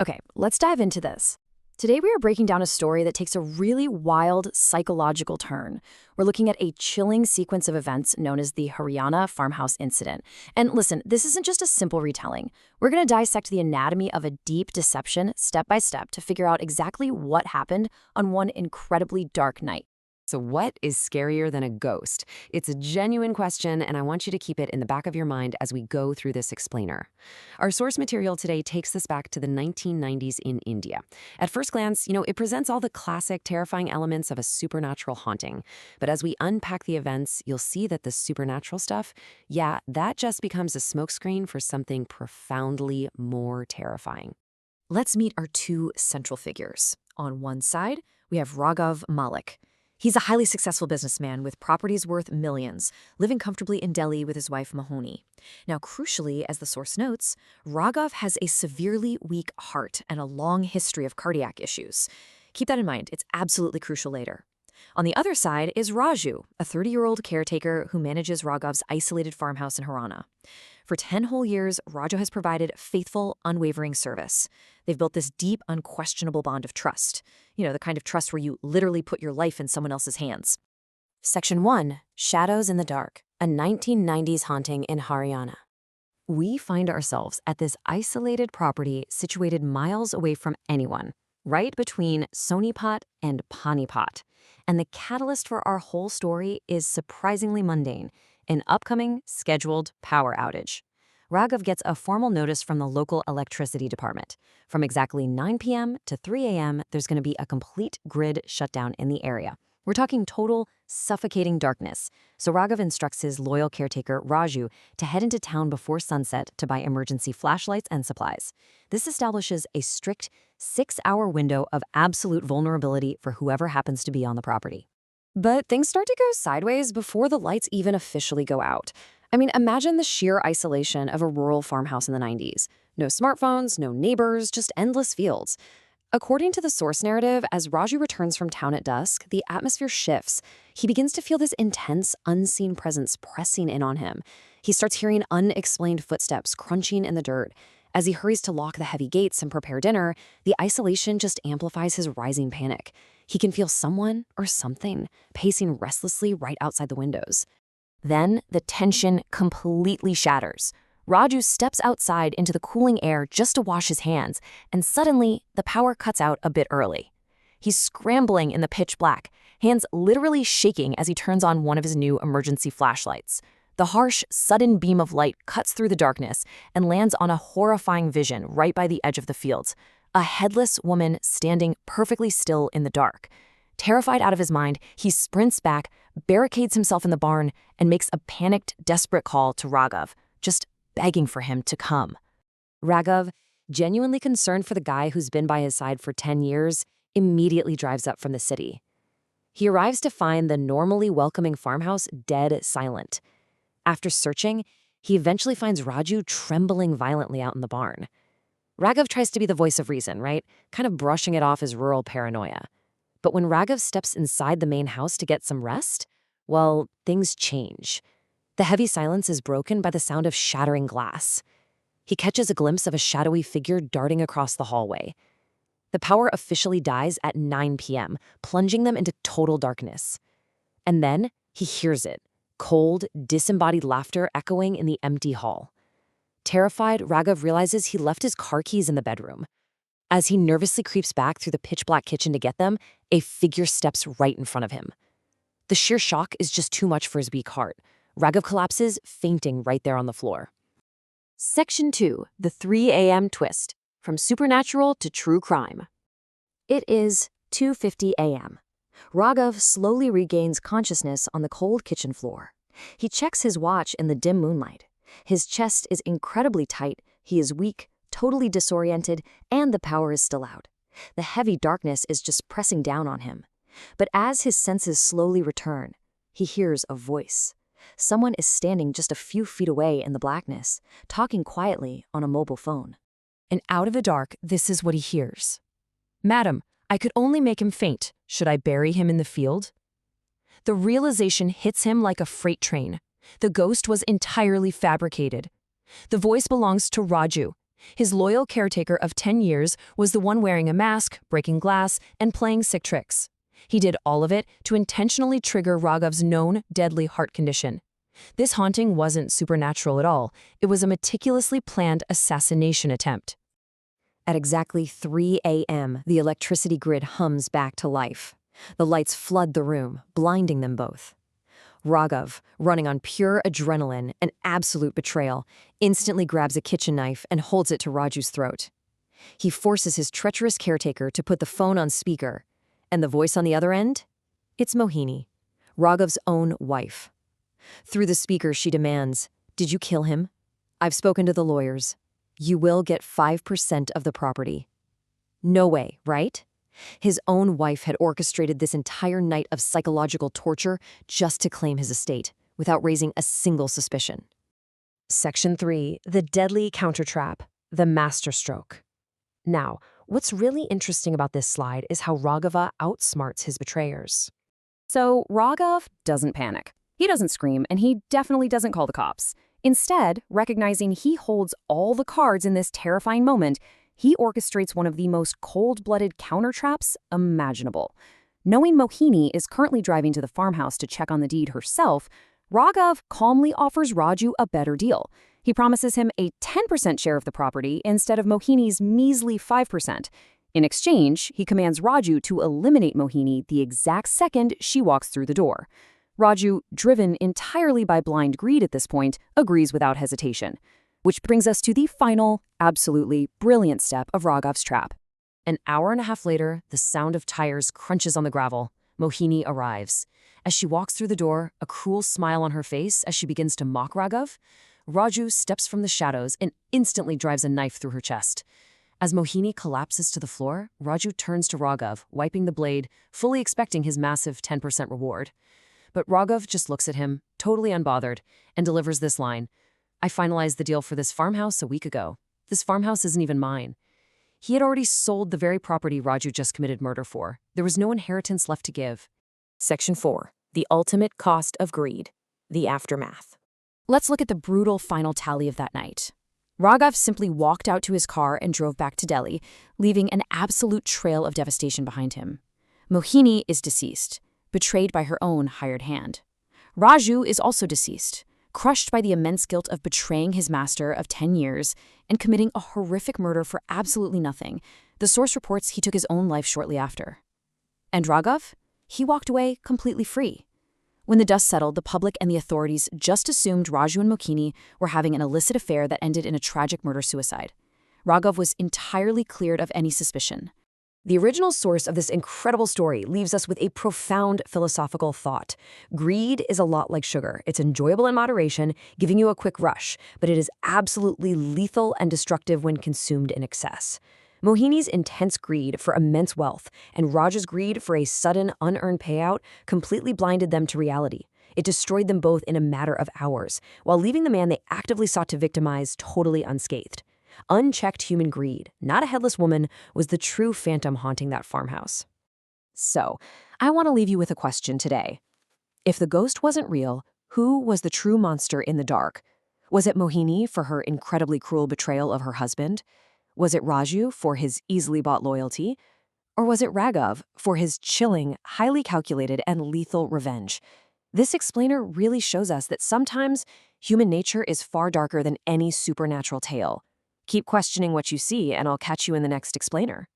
Okay, let's dive into this. Today we are breaking down a story that takes a really wild psychological turn. We're looking at a chilling sequence of events known as the Haryana Farmhouse incident. And listen, this isn't just a simple retelling. We're going to dissect the anatomy of a deep deception step by step to figure out exactly what happened on one incredibly dark night. So what is scarier than a ghost? It's a genuine question, and I want you to keep it in the back of your mind as we go through this explainer. Our source material today takes us back to the 1990s in India. At first glance, it presents all the classic, terrifying elements of a supernatural haunting. But as we unpack the events, you'll see that the supernatural stuff, that just becomes a smokescreen for something profoundly more terrifying. Let's meet our two central figures. On one side, we have Raghav Malik. He's a highly successful businessman with properties worth millions, living comfortably in Delhi with his wife Mahoni. Now, crucially, as the source notes, Raghav has a severely weak heart and a long history of cardiac issues. Keep that in mind, it's absolutely crucial later. On the other side is Raju, a 30-year-old caretaker who manages Raghav's isolated farmhouse in Haryana. For 10 whole years, Raju has provided faithful, unwavering service. They've built this deep, unquestionable bond of trust. The kind of trust where you literally put your life in someone else's hands. Section 1, Shadows in the Dark, a 1990s haunting in Haryana. We find ourselves at this isolated property situated miles away from anyone, right between Sonipat and Panipat. And the catalyst for our whole story is surprisingly mundane, an upcoming scheduled power outage. Raghav gets a formal notice from the local electricity department. From exactly 9 p.m. to 3 a.m., there's going to be a complete grid shutdown in the area. We're talking total, suffocating darkness. So Raghav instructs his loyal caretaker, Raju, to head into town before sunset to buy emergency flashlights and supplies. This establishes a strict 6-hour window of absolute vulnerability for whoever happens to be on the property. But things start to go sideways before the lights even officially go out. Imagine the sheer isolation of a rural farmhouse in the 90s. No smartphones, no neighbors, just endless fields. According to the source narrative, as Raju returns from town at dusk, the atmosphere shifts. He begins to feel this intense, unseen presence pressing in on him. He starts hearing unexplained footsteps crunching in the dirt. As he hurries to lock the heavy gates and prepare dinner, the isolation just amplifies his rising panic. He can feel someone or something pacing restlessly right outside the windows. Then the tension completely shatters. Raju steps outside into the cooling air just to wash his hands, and suddenly the power cuts out a bit early. He's scrambling in the pitch black, hands literally shaking as he turns on one of his new emergency flashlights. The harsh, sudden beam of light cuts through the darkness and lands on a horrifying vision right by the edge of the fields. A headless woman standing perfectly still in the dark. Terrified out of his mind, he sprints back, barricades himself in the barn, and makes a panicked, desperate call to Raghav, just begging for him to come. Raghav, genuinely concerned for the guy who's been by his side for 10 years, immediately drives up from the city. He arrives to find the normally welcoming farmhouse dead silent. After searching, he eventually finds Raju trembling violently out in the barn. Raghav tries to be the voice of reason, right? Kind of brushing it off as rural paranoia. But when Raghav steps inside the main house to get some rest, well, things change. The heavy silence is broken by the sound of shattering glass. He catches a glimpse of a shadowy figure darting across the hallway. The power officially dies at 9 p.m., plunging them into total darkness. And then he hears it, cold, disembodied laughter echoing in the empty hall. Terrified, Raghav realizes he left his car keys in the bedroom. As he nervously creeps back through the pitch-black kitchen to get them, a figure steps right in front of him. The sheer shock is just too much for his weak heart. Raghav collapses, fainting right there on the floor. Section 2, the 3 a.m. twist, from supernatural to true crime. It is 2:50 a.m. Raghav slowly regains consciousness on the cold kitchen floor. He checks his watch in the dim moonlight. His chest is incredibly tight, he is weak, totally disoriented, and the power is still out. The heavy darkness is just pressing down on him. But as his senses slowly return, he hears a voice. Someone is standing just a few feet away in the blackness, talking quietly on a mobile phone. And out of the dark, this is what he hears. "Madam, I could only make him faint. Should I bury him in the field?" The realization hits him like a freight train. The ghost was entirely fabricated. The voice belongs to Raju. His loyal caretaker of 10 years was the one wearing a mask, breaking glass, and playing sick tricks. He did all of it to intentionally trigger Raghav's known deadly heart condition. This haunting wasn't supernatural at all. It was a meticulously planned assassination attempt. At exactly 3 a.m., the electricity grid hums back to life. The lights flood the room, blinding them both. Raghav, running on pure adrenaline and absolute betrayal, instantly grabs a kitchen knife and holds it to Raju's throat. He forces his treacherous caretaker to put the phone on speaker, and the voice on the other end? It's Mohini, Raghav's own wife. Through the speaker, she demands, "Did you kill him? I've spoken to the lawyers. You will get 5% of the property." No way, right? His own wife had orchestrated this entire night of psychological torture just to claim his estate, without raising a single suspicion. Section 3. The deadly countertrap, the masterstroke. Now, what's really interesting about this slide is how Raghava outsmarts his betrayers. So Raghav doesn't panic. He doesn't scream, and he definitely doesn't call the cops. Instead, recognizing he holds all the cards in this terrifying moment, he orchestrates one of the most cold-blooded counter-traps imaginable. Knowing Mohini is currently driving to the farmhouse to check on the deed herself, Raghav calmly offers Raju a better deal. He promises him a 10% share of the property instead of Mohini's measly 5%. In exchange, he commands Raju to eliminate Mohini the exact second she walks through the door. Raju, driven entirely by blind greed at this point, agrees without hesitation. Which brings us to the final, absolutely brilliant step of Raghav's trap. An hour and a half later, the sound of tires crunches on the gravel. Mohini arrives. As she walks through the door, a cruel smile on her face as she begins to mock Raghav, Raju steps from the shadows and instantly drives a knife through her chest. As Mohini collapses to the floor, Raju turns to Raghav, wiping the blade, fully expecting his massive 10% reward. But Raghav just looks at him, totally unbothered, and delivers this line. "I finalized the deal for this farmhouse a week ago. This farmhouse isn't even mine." He had already sold the very property Raju just committed murder for. There was no inheritance left to give. Section 4. The ultimate cost of greed. The aftermath. Let's look at the brutal final tally of that night. Raghav simply walked out to his car and drove back to Delhi, leaving an absolute trail of devastation behind him. Mohini is deceased, betrayed by her own hired hand. Raju is also deceased, crushed by the immense guilt of betraying his master of 10 years and committing a horrific murder for absolutely nothing. The source reports he took his own life shortly after. And Raghav? He walked away completely free. When the dust settled, the public and the authorities just assumed Raju and Mohini were having an illicit affair that ended in a tragic murder-suicide. Raghav was entirely cleared of any suspicion. The original source of this incredible story leaves us with a profound philosophical thought. Greed is a lot like sugar. It's enjoyable in moderation, giving you a quick rush, but it is absolutely lethal and destructive when consumed in excess. Mohini's intense greed for immense wealth and Raj's greed for a sudden, unearned payout completely blinded them to reality. It destroyed them both in a matter of hours, while leaving the man they actively sought to victimize totally unscathed. Unchecked human greed, not a headless woman, was the true phantom haunting that farmhouse. So, I want to leave you with a question today. If the ghost wasn't real, who was the true monster in the dark? Was it Mohini for her incredibly cruel betrayal of her husband? Was it Raju for his easily bought loyalty? Or was it Raghav for his chilling, highly calculated, and lethal revenge? This explainer really shows us that sometimes human nature is far darker than any supernatural tale. Keep questioning what you see, and I'll catch you in the next explainer.